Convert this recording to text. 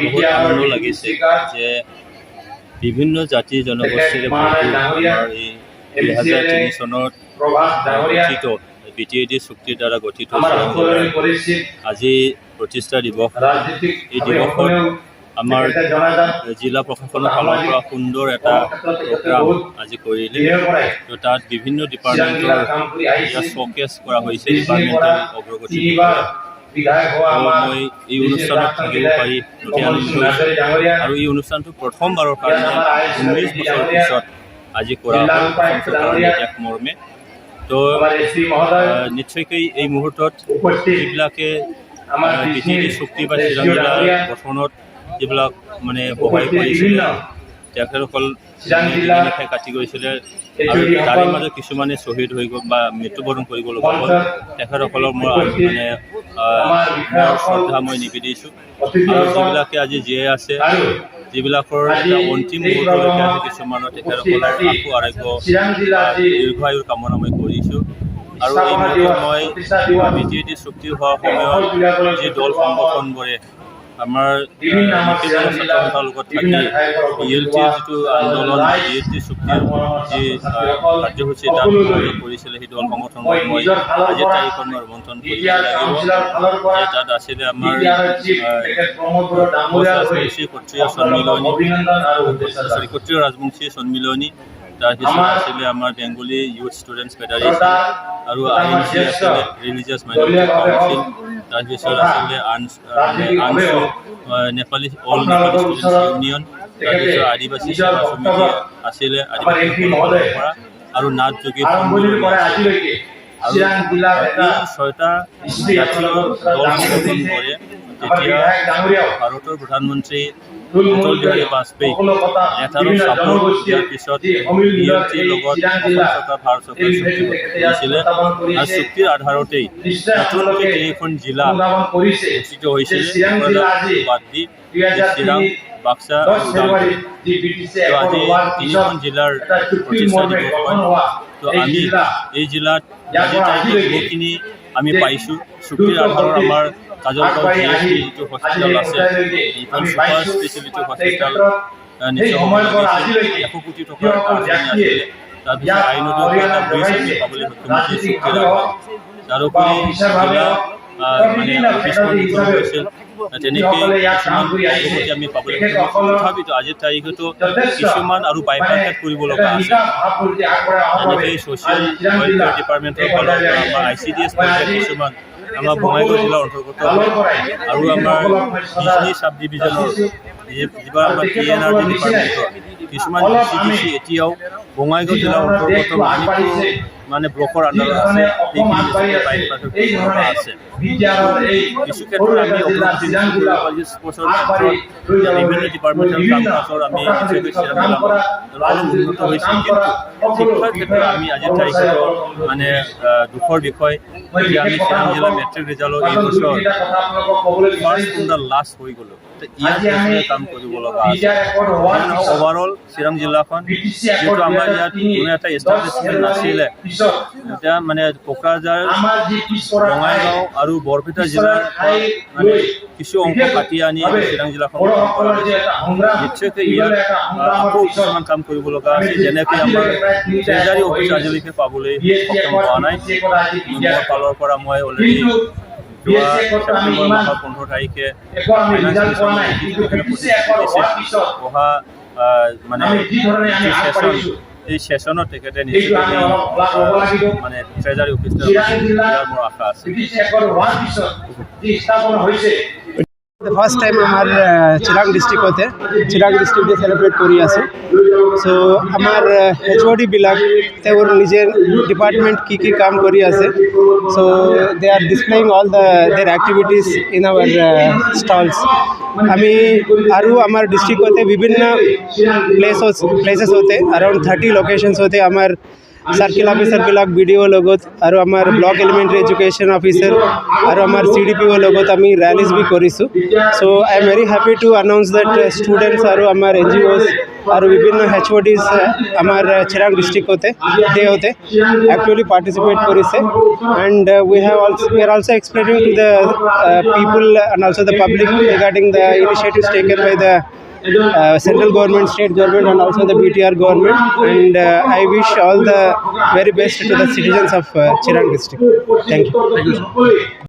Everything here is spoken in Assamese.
বহুত আনন্দ লাগিছে যে বিভিন্ন জাতি জনগোষ্ঠীৰে ভৰপূৰ আমাৰ এই 2003 চনত গঠিত BTAD চুক্তিৰ দ্বাৰা গঠিত আজি প্ৰতিষ্ঠা দিৱস। এই দিৱসত আমাৰ জিলা প্ৰশাসনৰ ফালৰ পৰা সুন্দৰ এটা প্ৰগ্ৰাম আজি কৰিলে। তো তাত বিভিন্ন ডিপাৰ্টমেণ্টৰ শ্ব'কেছ কৰা হৈছে, ডিপাৰ্টমেণ্টেল অগ্ৰগতি। মই এই অনুষ্ঠানত থাকিব পাৰি অতি আনন্দিত হৈছোঁ আৰু এই অনুষ্ঠানটো প্ৰথমবাৰৰ কাৰণে 19 বছৰ পিছত আজি কৰা এক মৰ্মে। তো নিশ্চয়কৈ এই মুহূৰ্তত যিবিলাকে BTAD চুক্তি বা চিৰাং জিলা গঠনত যিবিলাক মানে সহায় কৰিছিলে, তেখেতসকল নিশাই কাটি গৈছিলে আৰু তাৰে মাজত কিছুমানে শ্বহীদ হৈ গ'ল বা মৃত্যুবৰণ কৰিব লগা হ'ল। তেখেতসকলৰ মই শ্ৰদ্ধা মই নিবেদিছোঁ। আৰু যিবিলাকে আজি জীয়াই আছে, যিবিলাকৰ এটা অন্তিম মুহূৰ্তলৈকে আছে, কিছুমানৰ তেখেতসকলৰ আশু আৰোগ্য দীৰ্ঘায়ুৰ কামনা মই কৰিছোঁ। আৰু এই মুহূৰ্তত মই BTAD চুক্তি হোৱাৰ সময়ত যি দল সংগঠনবোৰে আমাৰ ছাত্ৰসন্থাৰ লগত থাকি ELTৰ যিটো আন্দোলন, BTAD চুক্তিৰ যি কাৰ্যসূচী তাত কৰিছিলে, সেই দল সংগঠনক মই আজিৰ তাৰিখত মই আমন্ত্ৰণ কৰিব লাগিব। তাত আছিলে আমাৰ ক্ষত্ৰিয় ৰাজবংশী সন্মিলনী, তাৰপিছত আছিলে আমাৰ বেংগলী ইউথ ষ্টুডেণ্টছ ফেডাৰেশ্যন আৰু INC আছিলে ৰিলিজিয়াছ মাইনৰিটি কাউন্সিল, তাৰপিছত আছিলে AANSU Nepali all Nepali students union, তাৰপিছত আদিবাসী সেৱা সমিতি আছিলে আদিবাসীসকলৰ পৰা, আৰু নাথ যোগী আৰু এই 6টা জাতীয় দল সংগঠন কৰে। তেতিয়া ভাৰতৰ প্ৰধানমন্ত্ৰী অটল বিহাৰী বাজপেয়ী নেতাৰক চাপৰ্ট দিয়াৰ পিছত ELTৰ লগত ভাৰত চৰকাৰে চুক্তি কৰিছিলে আৰু চুক্তিৰ আধাৰতেই নতুনকৈ 3খন জিলা গঠিত হৈছিলে, বাদ দি চিৰাং, বাক্সা আৰু ওদালগুৰি। তো আজি 3খন জিলাৰ প্ৰতিষ্ঠা দিৱস হয়। তো আমি এই জিলাত আজিৰ তাৰিখত বহুখিনি আমি পাইছোঁ। চুক্তিৰ আধাৰত আমাৰ কাজলগাঁও GST যিটো হস্পিটেল আছে, এইখন ছুপাৰ স্পেচিয়েলিটি হস্পিটেল নিশ্চয় হ'ব লাগিছিল। 100 কোটি টকাৰ এটা আঁচনি আছিলে। তাৰপিছত আইনতো এটা ব্ৰিজ আমি পাবলৈ সক্ষম হৈছিল চুক্তিৰ আধাৰত। তাৰোপৰি জিলা মানে অফিচখন মুকলি হৈছিল, তেনেকৈ কিছুমান অগ্ৰগতি আমি পাবলৈ সক্ষম হৈছোঁ। তথাপিতো আজিৰ তাৰিখতো কিছুমান আৰু বাইফাৰ্কেট কৰিব লগা আছে। যেনেকৈ ছ'চিয়েল ৱেলফেয়াৰ ডিপাৰ্টমেণ্টৰ ফালৰ পৰা আমাৰ ICDS পৰ্যায়ত কিছুমান আমাৰ বঙাইগাঁও জিলাৰ অন্তৰ্গত আৰু আমাৰ ডিজনী চাব ডিভিজনৰ যিবাৰ আমাৰ PNR ডিপাৰ্টমেণ্টৰ কিছুমান DCDC এতিয়াও বঙাইগাঁও জিলাৰ অন্তৰ্গত মানে ব্লকৰ আণ্ডাৰত আছে। আছে কিছু ক্ষেত্ৰত আমি অগ্ৰগতি বছৰ বিভিন্ন ডিপাৰ্টমেণ্টেল কাম কাজৰ আমি অলপ উন্নত হৈছে, কিন্তু শিক্ষাৰ ক্ষেত্ৰত আমি আজিৰ তাৰিখত মানে দুখৰ বিষয় যে আমি চিৰাং জিলা মেট্ৰিক ৰিজাল্টৰ এই বছৰ ফাৰ্ষ্ট ফ্ৰম দ্য লাষ্ট হৈ গ'লোঁ। ইয়াত কাম কৰিব লগা আছে। অভাৰঅল চিৰাং জিলাখন যিহেতু আমাৰ ইয়াত কোনো এটা এষ্টাব্লিছমেণ্ট নাছিলে, এতিয়া মানে কোকৰাঝাৰ, বঙাইগাঁও আৰু বৰপেটা জিলাৰ মানে কিছু অংশ কাটি আনি চিৰাং জিলাখন গঠন কৰা হৈছে। নিশ্চয়কৈ ইয়াত আকৌ কিছুমান কাম কৰিব লগা আছে, যেনেকৈ আমাৰ ট্ৰেজাৰী অফিচ আজিলৈকে পাবলৈ সক্ষম হোৱা নাই। মোৰ ফালৰ পৰা মই অলৰেডি যোৱা ছেপ্টেম্বৰ মাহৰ 15 তাৰিখে অহা মানে এই সেশনত তেখেতে নিশ্চয় মানে ট্ৰেজাৰী অফিচাৰ দিয়াৰ মোৰ আশা আছে। ফাৰ্স্ট টাইম আমাৰ চিৰাং ডিস্ট্ৰিক্টতে চিৰাং ডিস্ট্ৰিক্টে সেলিব্ৰেট কৰি আছোঁ। সো আমাৰ HOD বিলাক তেওঁৰ নিজৰ ডিপাৰ্টমেণ্ট কি কাম কৰি আছে। So they are displaying all their activities in our stalls. আমি আৰু আমাৰ ডিস্ট্ৰিক্টতে বিভিন্ন প্লেসেস হতে अराउंड 30 লোকেশনস হতে আমাৰ সাৰ্কেল অফিসাৰবিলাক BDO লগত আৰু আমাৰ ব্লক এলিমেন্টাৰি এডুকেশন অফিসাৰ আৰু আমাৰ CDPO লগত আমি ৰ্যালিজ বি কৰিছোঁ। So I am very happy to announce that students আৰু আমাৰ NGOs और विभिन्न HODs हमार चिरांग डिस्ट्रिक्ट होते दे होते एक्चुअली पार्टिसिपेट करिसे and we are also explaining to the people and also the public regarding the initiatives taken by the central government, state government and also the BTR government, and I wish all the very best to the citizens of Chirang district. Thank you.